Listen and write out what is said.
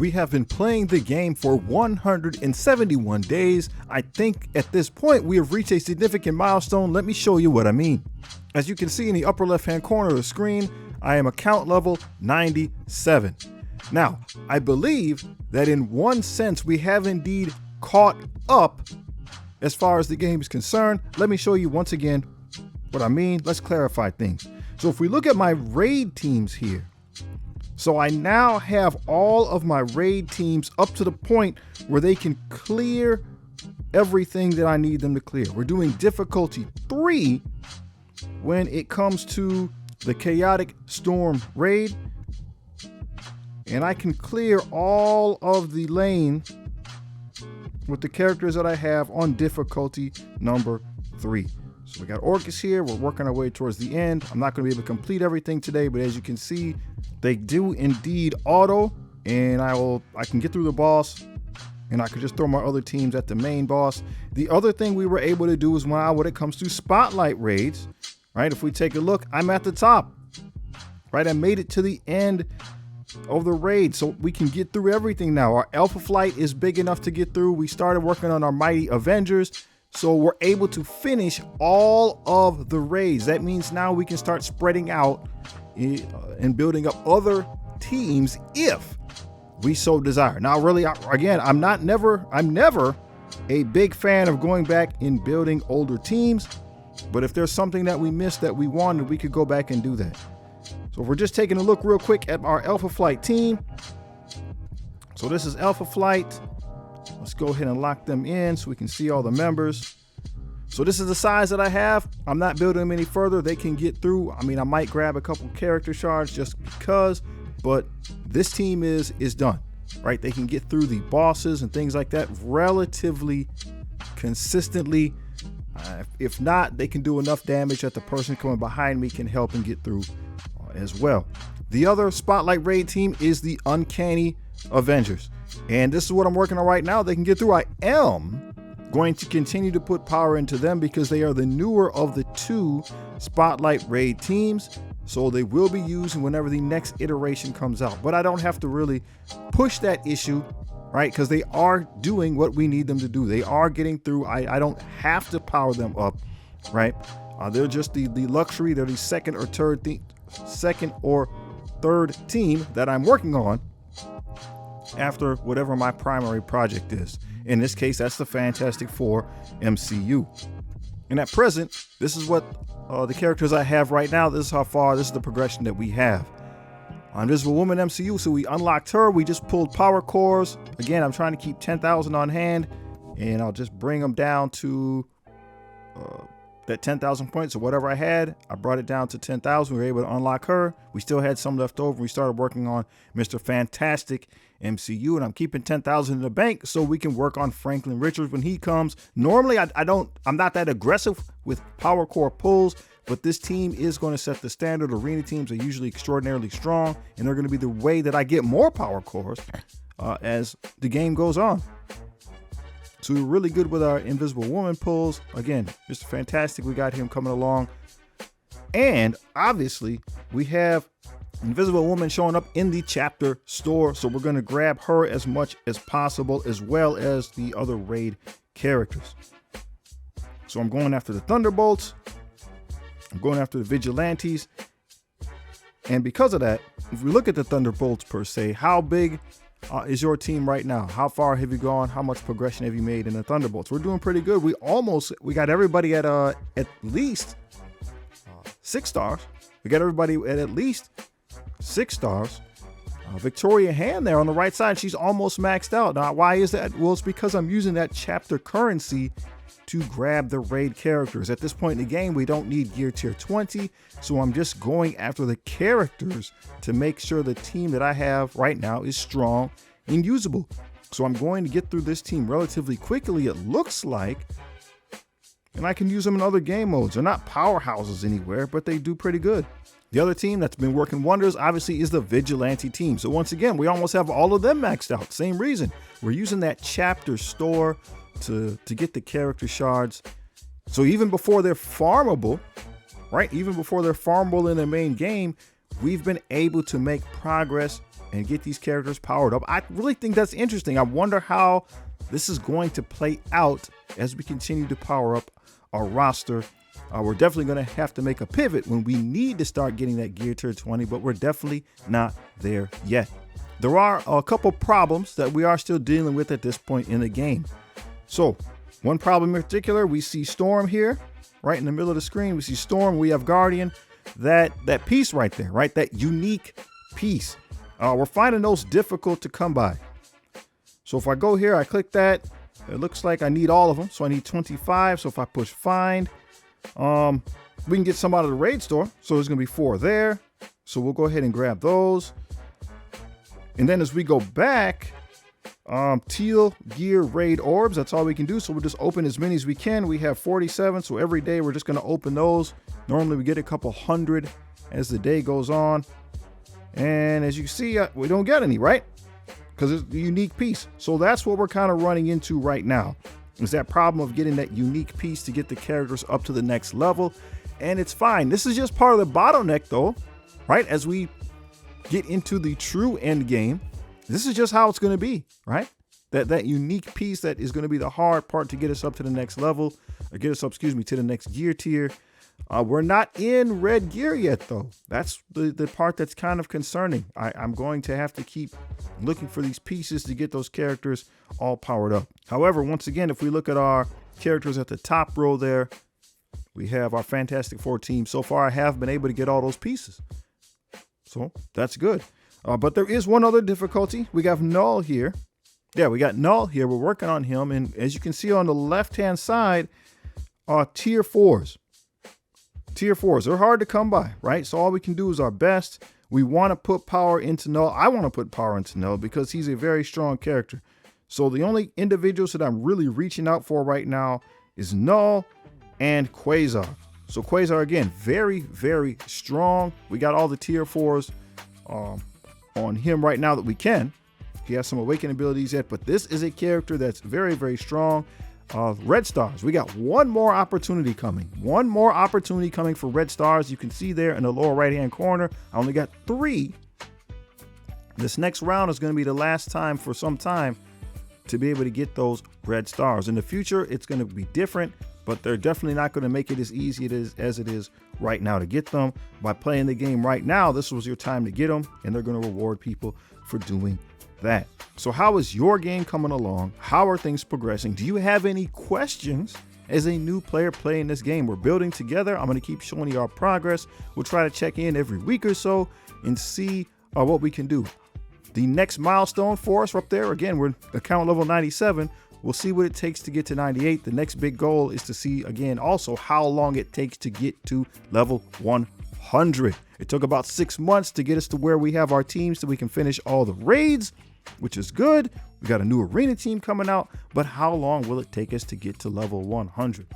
We have been playing the game for 171 days. I think at this point we have reached a significant milestone. Let me show you what I mean. As you can see in the upper left hand corner of the screen, I am account level 97. Now, I believe that in one sense we have indeed caught up as far as the game is concerned. Let me show you once again what I mean. Let's clarify things. So if we look at my raid teams here, so I now have all of my raid teams up to the point where they can clear everything that I need them to clear. We're doing difficulty 3 when it comes to the Chaotic Storm raid. And I can clear all of the lane with the characters that I have on difficulty number 3. So we got Orcus here. We're working our way towards the end. I'm not going to be able to complete everything today, but as you can see, they do indeed auto, and I can get through the boss, and I could just throw my other teams at the main boss. The other thing we were able to do is when it comes to spotlight raids, right? If we take a look, I'm at the top, right? I made it to the end of the raid, so we can get through everything now. Our Alpha Flight is big enough to get through. We started working on our Mighty Avengers, so we're able to finish all of the raids. That means now we can start spreading out and building up other teams if we so desire. Now, really, again, I'm never a big fan of going back and building older teams, but if there's something that we missed that we wanted, we could go back and do that. So if we're just taking a look real quick at our Alpha Flight team. So this is Alpha Flight. Let's go ahead and lock them in so we can see all the members. So this is the size that I have. I'm not building them any further. They can get through. I mean, I might grab a couple character shards just because, but this team is done, right? They can get through the bosses and things like that relatively consistently. If not, they can do enough damage that the person coming behind me can help and get through as well. The other spotlight raid team is the Uncanny Avengers. And this is what I'm working on right now. They can get through. I am going to continue to put power into them because they are the newer of the 2 spotlight raid teams. So they will be used whenever the next iteration comes out. But I don't have to really push that issue, right? Because they are doing what we need them to do. They are getting through. I don't have to power them up, right? They're just the luxury. They're the second or third team that I'm working on after whatever my primary project is. In this case, that's the Fantastic Four MCU. And at present, this is what the characters I have right now. This is the progression that we have. Invisible Woman MCU, so we unlocked her. We just pulled power cores. Again, I'm trying to keep 10,000 on hand, and I'll just bring them down to that 10,000 points or whatever I had. I brought it down to 10,000. We were able to unlock her. We still had some left over. We started working on Mr. Fantastic MCU, and I'm keeping 10,000 in the bank so we can work on Franklin Richards when he comes. Normally, I'm not that aggressive with power core pulls, but this team is going to set the standard. Arena teams are usually extraordinarily strong, and they're going to be the way that I get more power cores as the game goes on. So we're really good with our Invisible Woman pulls. Again, Mr. Fantastic, we got him coming along. And obviously, we have Invisible Woman showing up in the chapter store. So we're going to grab her as much as possible, as well as the other raid characters. So I'm going after the Thunderbolts. I'm going after the Vigilantes. And because of that, if we look at the Thunderbolts per se, how big is your team right now? How far have you gone? How much progression have you made in the Thunderbolts? We're doing pretty good. We got everybody at least 6 stars. We got everybody at least 6 stars. Victoria Hand there on the right side, she's almost maxed out. Now, why is that? Well, it's because I'm using that chapter currency to grab the raid characters. At this point in the game, we don't need gear tier 20, so I'm just going after the characters to make sure the team that I have right now is strong and usable. So I'm going to get through this team relatively quickly, it looks like, and I can use them in other game modes. They're not powerhouses anywhere, but they do pretty good. The other team that's been working wonders, obviously, is the Vigilante team. So once again, we almost have all of them maxed out. Same reason. We're using that chapter store to get the character shards. So even before they're farmable, right? Even before they're farmable in the main game, we've been able to make progress and get these characters powered up. I really think that's interesting. I wonder how this is going to play out as we continue to power up our roster. We're definitely going to have to make a pivot when we need to start getting that gear tier 20, but we're definitely not there yet. There are a couple problems that we are still dealing with at this point in the game. So one problem in particular, we see Storm here, right in the middle of the screen. We see Storm, we have Guardian, that piece right there, right? That unique piece. We're finding those difficult to come by. So if I go here, I click that, it looks like I need all of them. So I need 25. So if I push find, we can get some out of the raid store. So there's gonna be 4 there. So we'll go ahead and grab those. And then as we go back, teal gear raid orbs, that's all we can do. So we'll just open as many as we can. We have 47. So every day we're just gonna open those. Normally we get a couple hundred as the day goes on. And as you see, we don't get any, right? Because it's a unique piece. So that's what we're kind of running into right now, is that problem of getting that unique piece to get the characters up to the next level. And it's fine. This is just part of the bottleneck though, right? As we get into the true end game, this is just how it's going to be, right? That unique piece that is going to be the hard part to get us up to the next level, or get us up, excuse me, to the next gear tier. We're not in red gear yet though. That's the part that's kind of concerning. I'm going to have to keep looking for these pieces to get those characters all powered up. However, once again, if we look at our characters at the top row there, we have our Fantastic Four team. So far, I have been able to get all those pieces. So that's good. But there is one other difficulty. We got Null here. Yeah, we got Null here. We're working on him. And as you can see on the left-hand side, tier 4s. Tier 4s, they're hard to come by, right? So all we can do is our best. We want to put power into Null. I want to put power into Null because he's a very strong character. So the only individuals that I'm really reaching out for right now is Null and Quasar. So Quasar, again, very, very strong. We got all the tier 4s on him right now that we can. He has some awakening abilities yet, but this is a character that's very, very strong. Red stars, we got one more opportunity coming. One more opportunity coming for red stars. You can see there in the lower right-hand corner, I only got 3. This next round is going to be the last time for some time to be able to get those red stars. In the future, it's going to be different, but they're definitely not going to make it as easy as it is right now to get them. By playing the game right now, this was your time to get them, and they're going to reward people for doing that. So how is your game coming along? How are things progressing? Do you have any questions as a new player playing this game? We're building together. I'm going to keep showing you our progress. We'll try to check in every week or so and see what we can do. The next milestone for us up there, again, we're account level 97. We'll see what it takes to get to 98. The next big goal is to see, again, also how long it takes to get to level 100. It took about 6 months to get us to where we have our teams so we can finish all the raids, which is good. We got a new arena team coming out, but how long will it take us to get to level 100?